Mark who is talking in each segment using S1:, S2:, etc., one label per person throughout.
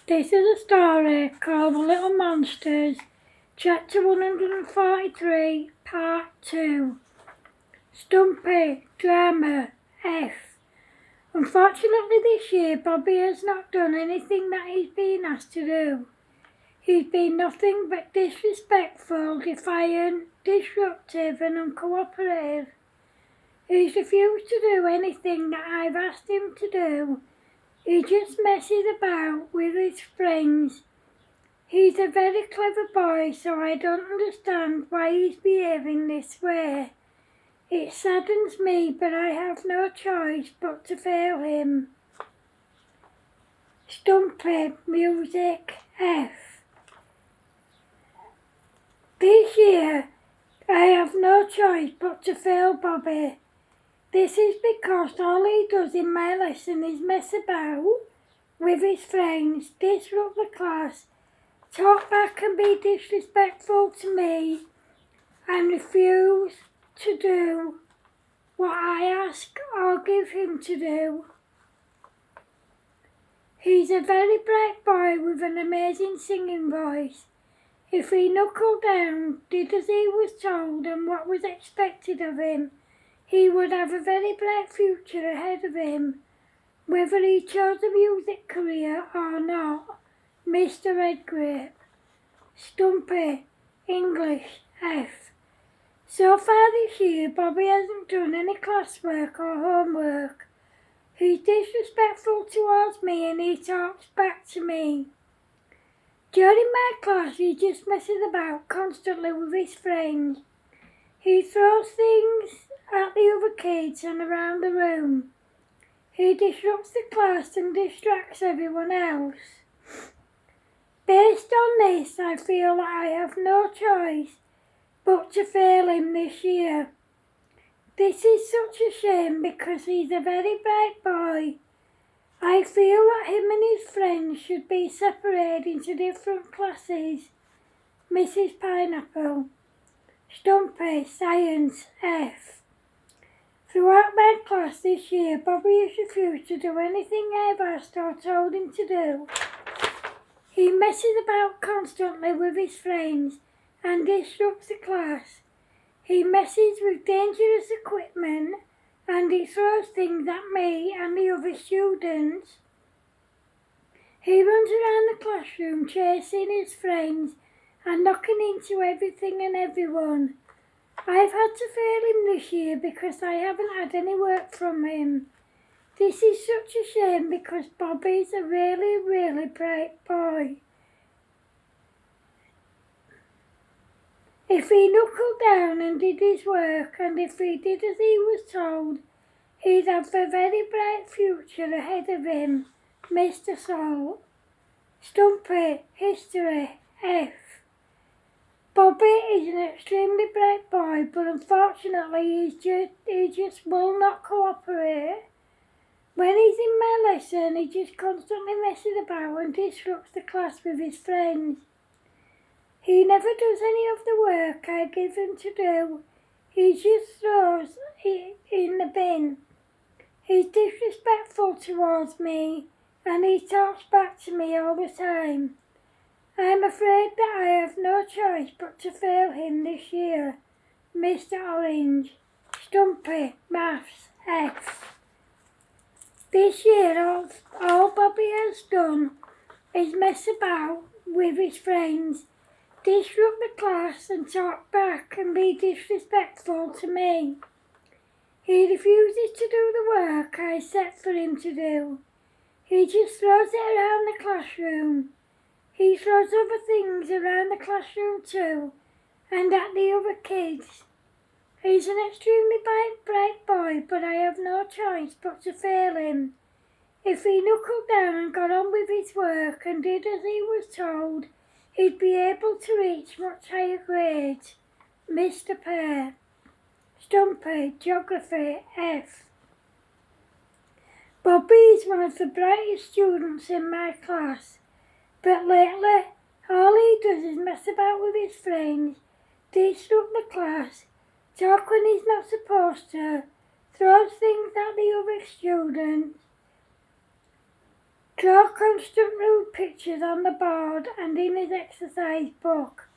S1: This is a story called The Little Monsters, Chapter 143, Part 2. Stumpy, Drama, F. Unfortunately this year Bobby has not done anything that he's been asked to do. He's been nothing but disrespectful, defiant, disruptive and uncooperative. He's refused to do anything that I've asked him to do. He just messes about with his friends. He's a very clever boy, so I don't understand why he's behaving this way. It saddens me, but I have no choice but to fail him. Stumpy, Music, F. This year, I have no choice but to fail Bobby. This is because all he does in my lesson is mess about with his friends, disrupt the class, talk back and be disrespectful to me, and refuse to do what I ask or give him to do. He's a very bright boy with an amazing singing voice. If he knuckled down, did as he was told and what was expected of him, he would have a very bright future ahead of him, whether he chose a music career or not. Mr. Redgrape. Stumpy, English, F. So far this year, Bobby hasn't done any classwork or homework. He's disrespectful towards me and he talks back to me. During my class, he just messes about constantly with his friends. He throws things at the other kids and around the room. He disrupts the class and distracts everyone else. Based on this, I feel that I have no choice but to fail him this year. This is such a shame because he's a very bright boy. I feel that him and his friends should be separated into different classes. Mrs. Pineapple. Stumpy, Science, F. Throughout my class this year, Bobby has refused to do anything I've asked or told him to do. He messes about constantly with his friends and disrupts the class. He messes with dangerous equipment and he throws things at me and the other students. He runs around the classroom chasing his friends and knocking into everything and everyone. I've had to fail him this year because I haven't had any work from him. This is such a shame because Bobby's a really, really bright boy. If he knuckled down and did his work, and if he did as he was told, he'd have a very bright future ahead of him. Mr. Salt. Stumpy, History, F. Bobby is an extremely bright boy, but unfortunately he just will not cooperate. When he's in my lesson, he just constantly messes about and disrupts the class with his friends. He never does any of the work I give him to do. He just throws it in the bin. He's disrespectful towards me and he talks back to me all the time. I'm afraid that I have no choice but to fail him this year. Mr. Orange. Stumpy, Maths, F. This year all Bobby has done is mess about with his friends, disrupt the class and talk back and be disrespectful to me. He refuses to do the work I set for him to do. He just throws it around the classroom. He throws other things around the classroom too, and at the other kids. He's an extremely bright boy, but I have no choice but to fail him. If he knuckled down and got on with his work and did as he was told, he'd be able to reach much higher grades. Mr. Pear. Stumpy, Geography, F. Bobby is one of the brightest students in my class, but lately all he does is mess about with his friends, disrupt the class, talk when he's not supposed to, throws things at the other students. Draw constant rude pictures on the board and in his exercise book.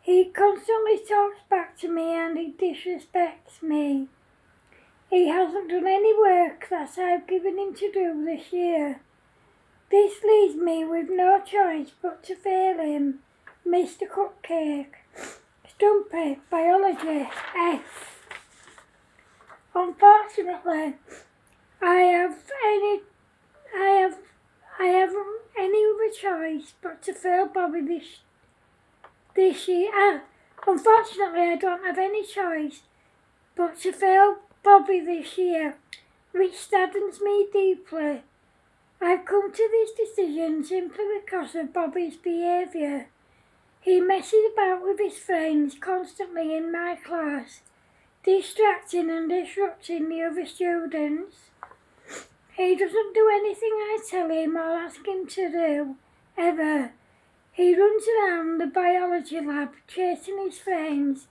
S1: He constantly talks back to me and he disrespects me. He hasn't done any work that I've given him to do this year. This leaves me with no choice but to fail him. Mr. Cupcake. Stumpy, biology, F. Unfortunately, I haven't any other choice but to fail Bobby this year. Unfortunately, I don't have any choice but to fail Bobby this year, which saddens me deeply. I've come to this decision simply because of Bobby's behaviour. He messes about with his friends constantly in my class, distracting and disrupting the other students. He doesn't do anything I tell him or ask him to do, ever. He runs around the biology lab chasing his friends.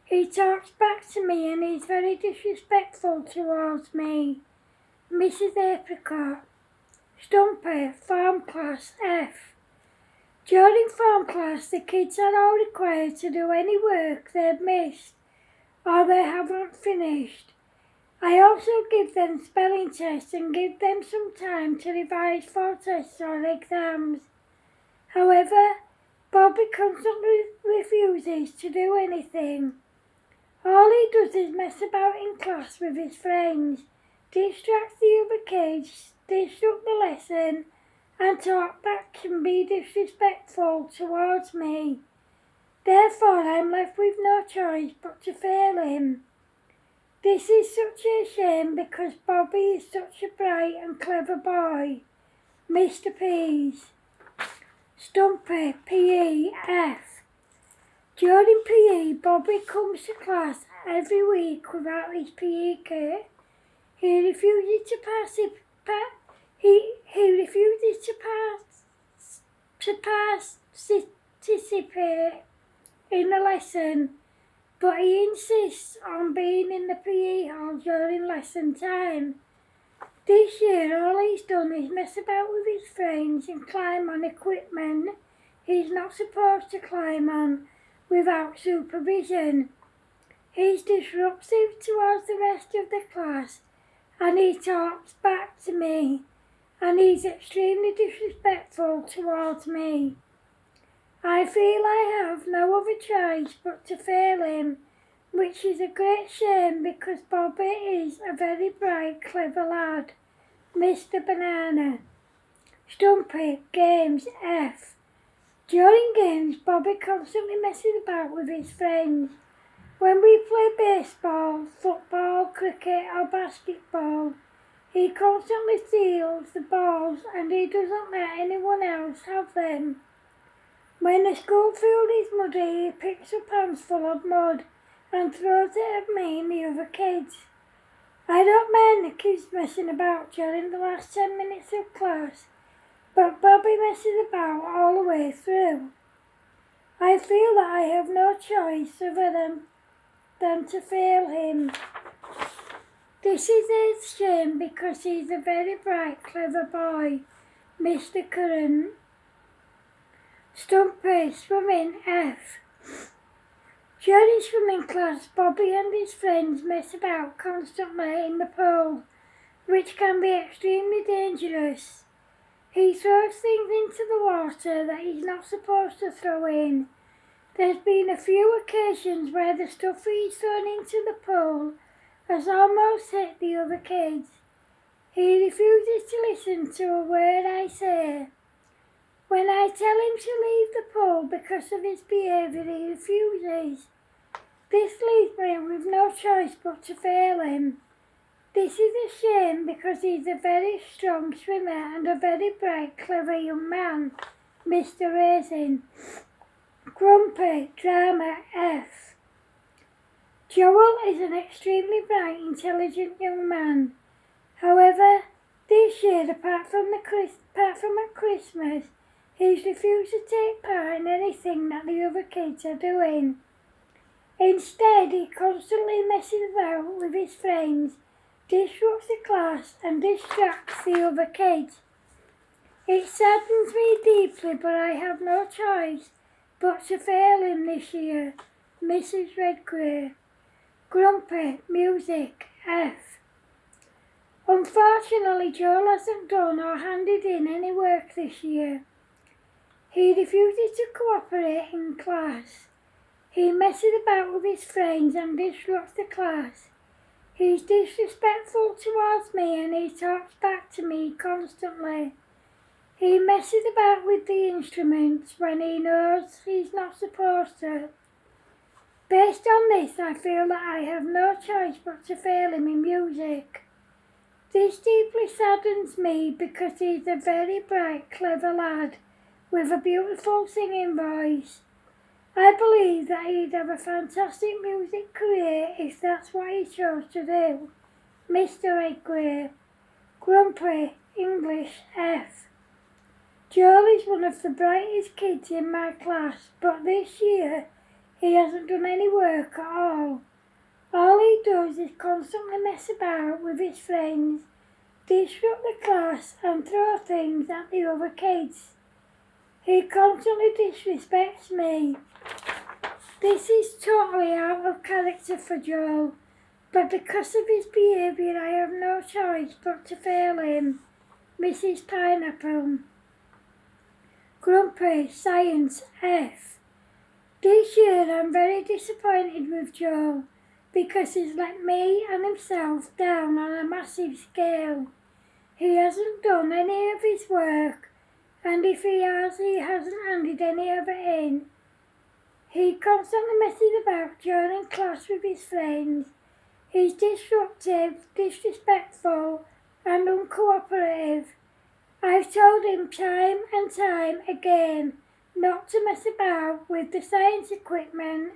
S1: He talks back to me and he's very disrespectful towards me. Mrs. Apricot. Stumpy, form class, F. During form class, the kids are all required to do any work they've missed or they haven't finished. I also give them spelling tests and give them some time to revise for tests or exams. However, Bobby constantly refuses to do anything. All he does is mess about in class with his friends, distract the other kids, disrupt the lesson, and talk back and be disrespectful towards me. Therefore, I'm left with no choice but to fail him. This is such a shame because Bobby is such a bright and clever boy. Mr. Pease. Stumpy, PE, F. During PE, Bobby comes to class every week without his PE kit. He refuses to participate in the lesson, but he insists on being in the PE hall during lesson time. This year, all he's done is mess about with his friends and climb on equipment he's not supposed to climb on without supervision. He's disruptive towards the rest of the class and he talks back to me and he's extremely disrespectful towards me. I feel I have no other choice but to fail him, which is a great shame because Bobby is a very bright, clever lad. Mr. Banana. Stumpy, games, F. During games, Bobby constantly messes about with his friends. When we play baseball, football, cricket or basketball, he constantly steals the balls and he doesn't let anyone else have them. When the school field is muddy, he picks up hands full of mud and throws it at me and the other kids. I don't mind the kids messing about during the last 10 minutes of class, but Bobby messes about all the way through. I feel that I have no choice other than to fail him. This is a shame because he's a very bright, clever boy. Mr. Curran. Stumpy, swimming, F. During swimming class, Bobby and his friends mess about constantly in the pool, which can be extremely dangerous. He throws things into the water that he's not supposed to throw in. There's been a few occasions where the stuff he's thrown into the pool has almost hit the other kids. He refuses to listen to a word I say. When I tell him to leave the pool because of his behaviour, he refuses. This leaves me with no choice but to fail him. This is a shame because he's a very strong swimmer and a very bright, clever young man. Mr. Raisin. Grumpy, drama, F. Joel is an extremely bright, intelligent young man. However, this year, apart from at Christmas, he's refused to take part in anything that the other kids are doing. Instead, he constantly messes about with his friends, disrupts the class and distracts the other kids. It saddens me deeply, but I have no choice but to fail him this year. Mrs. Redgrave. Grumpy, music, F. Unfortunately, Joel hasn't done or handed in any work this year. He refuses to cooperate in class. He messes about with his friends and disrupts the class. He's disrespectful towards me and he talks back to me constantly. He messes about with the instruments when he knows he's not supposed to. Based on this, I feel that I have no choice but to fail him in music. This deeply saddens me because he's a very bright, clever lad with a beautiful singing voice. I believe that he'd have a fantastic music career if that's what he chose to do. Mr. Redgrave. Grumpy, English, F. Joel is one of the brightest kids in my class, but this year he hasn't done any work at all. All he does is constantly mess about with his friends, disrupt the class and throw things at the other kids. He constantly disrespects me. This is totally out of character for Joel, but because of his behaviour I have no choice but to fail him. Mrs. Pineapple. Grumpy, Science, F. This year I'm very disappointed with Joel because he's let me and himself down on a massive scale. He hasn't done any of his work, and if he has, he hasn't handed any of it in. He constantly messes about during class with his friends. He's disruptive, disrespectful and uncooperative. I've told him time and time again not to mess about with the science equipment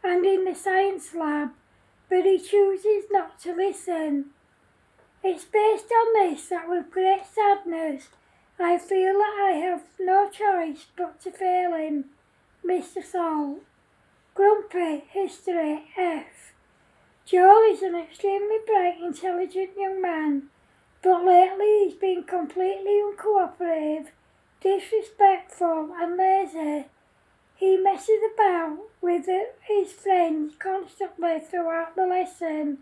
S1: and in the science lab, but he chooses not to listen. It's based on this that with great sadness I feel that I have no choice but to fail him. Mr. Salt. Grumpy, History, F. Joel is an extremely bright, intelligent young man, but lately he's been completely uncooperative, disrespectful and lazy. He messes about with his friends constantly throughout the lesson.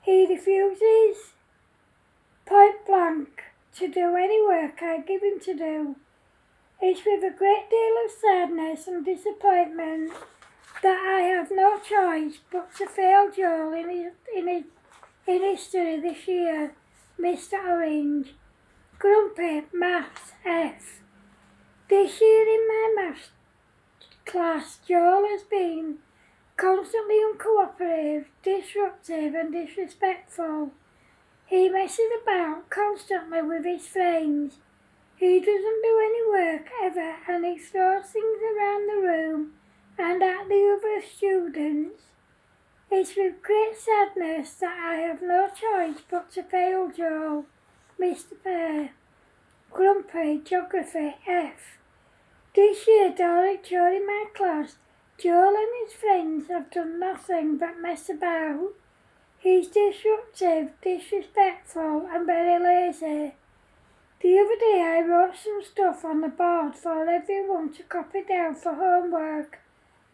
S1: He refuses, point blank, to do any work I give him to do. It's with a great deal of sadness and disappointment that I have no choice but to fail Joel in history this year. Mr. Orange. Grumpy, Maths, F. This year in my maths class, Joel has been constantly uncooperative, disruptive and disrespectful. He messes about constantly with his friends. He doesn't do any work ever and he throws things around the room and at the other students. It's with great sadness that I have no choice but to fail Joel. Mr. Pear. Grumpy, Geography, F. This year during my class, Joel and his friends have done nothing but mess about. He's disruptive, disrespectful and very lazy. The other day I wrote some stuff on the board for everyone to copy down for homework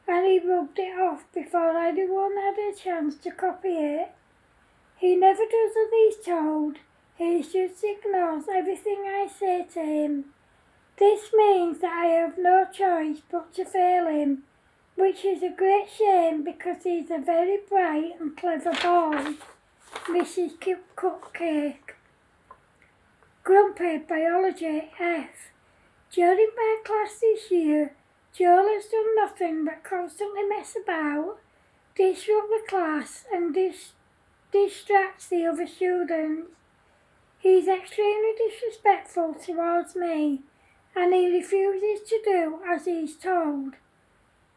S1: and he rubbed it off before anyone had a chance to copy it. He never does as he's told. He just ignores everything I say to him. This means that I have no choice but to fail him, which is a great shame because he's a very bright and clever boy. Mrs. Cupcake. Grumpy, Biology, F. During my class this year, Joel has done nothing but constantly mess about, disrupt the class and distracts the other students. He's extremely disrespectful towards me and he refuses to do as he's told.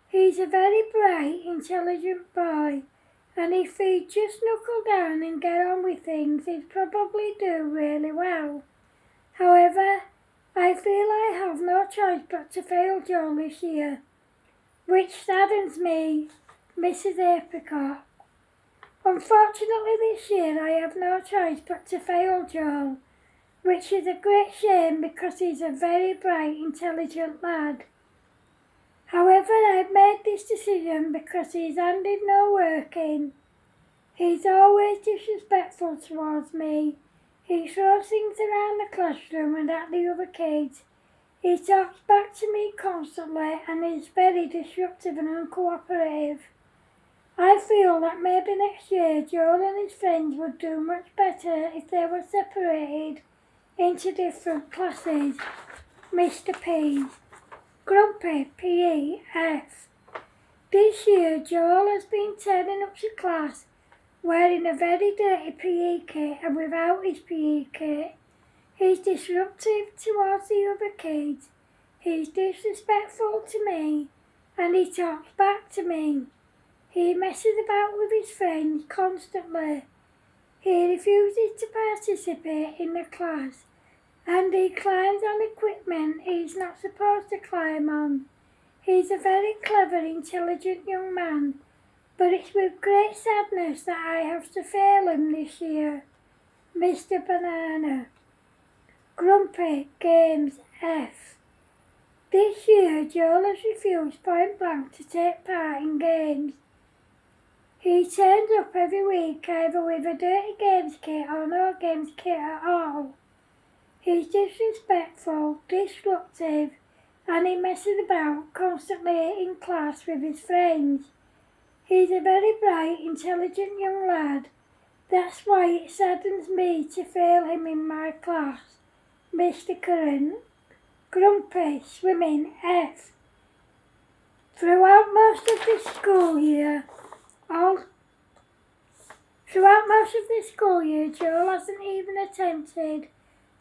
S1: He's a very bright, intelligent boy and if he'd just knuckle down and get on with things, he'd probably do really well. However, I feel I have no choice but to fail Joel this year, which saddens me. Mrs. Apricot. Unfortunately this year I have no choice but to fail Joel. which is a great shame because he's a very bright, intelligent lad. However, I've made this decision because he's handed no work in. He's always disrespectful towards me. He throws things around the classroom and at the other kids. He talks back to me constantly and is very disruptive and uncooperative. I feel that maybe next year Joel and his friends would do much better if they were separated into different classes. Mr. P. Grumpy, PE, F. This year Joel has been turning up to class wearing a very dirty PE kit and without his PE kit. He's disruptive towards the other kids. He's disrespectful to me and he talks back to me. He messes about with his friends constantly. He refuses to participate in the class and he climbs on equipment he's not supposed to climb on. He's a very clever, intelligent young man, but it's with great sadness that I have to fail him this year. Mr. Banana. Grumpy, Games, F. This year Joel has refused point blank to take part in games. He turns up every week either with a dirty games kit or no games kit at all. He's disrespectful, disruptive, and he messes about constantly in class with his friends. He's a very bright, intelligent young lad. That's why it saddens me to fail him in my class. Mr. Curran. Grumpy, Swimming, F. Throughout most of this school year, Joel hasn't even attempted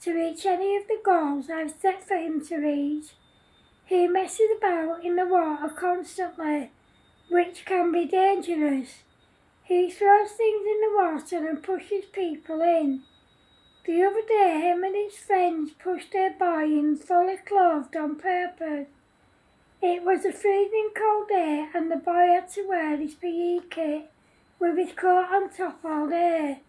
S1: to reach any of the goals I've set for him to reach. He messes about in the water constantly, which can be dangerous. He throws things in the water and pushes people in. The other day, him and his friends pushed a boy in fully clothed on purpose. It was a freezing cold day and the boy had to wear his PE kit with his coat on top all day.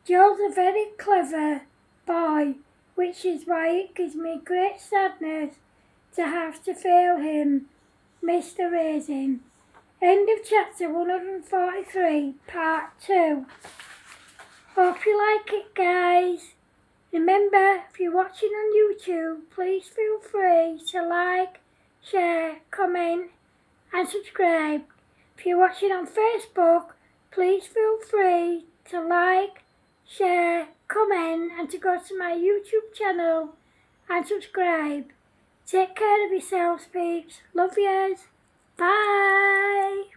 S1: Joel's a very clever boy, which is why it gives me great sadness to have to fail him. Mr. Raisin. End of chapter 143, part 2. Hope you like it, guys. Remember, if you're watching on YouTube, please feel free to like, share, comment and subscribe. If you're watching on Facebook, please feel free to like, share, comment and to go to my YouTube channel and subscribe. Take care of yourselves, peeps. Love yous. Bye.